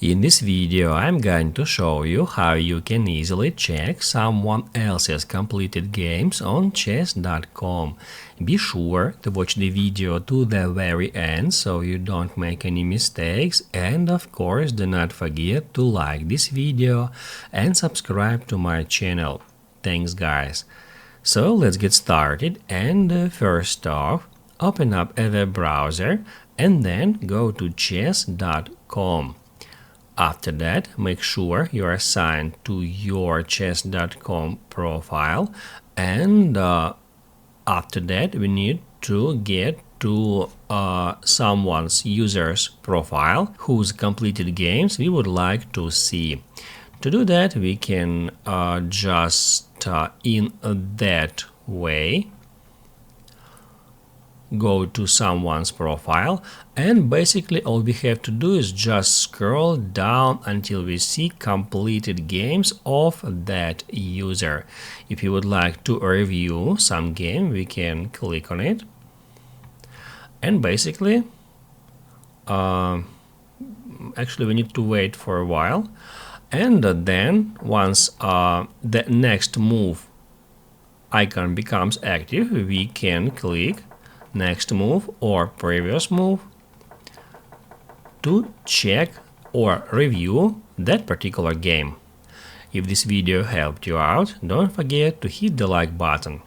In this video, I'm going to show you how you can easily check someone else's completed games on chess.com. Be sure to watch the video to the very end so you don't make any mistakes, and of course do not forget to like this video and subscribe to my channel. Thanks guys. So let's get started, and first off, open up a web browser and then go to chess.com. After that, make sure you are signed to your chess.com profile, and after that we need to get to someone's user's profile whose completed games we would like to see. To do that, we can just in that way go to someone's profile, and basically all we have to do is just scroll down until we see completed games of that user. If you would like to review some game, we can click on it, and basically actually we need to wait for a while, and then once the next move icon becomes active, we can click next move or previous move to check or review that particular game. If this video helped you out, don't forget to hit the like button.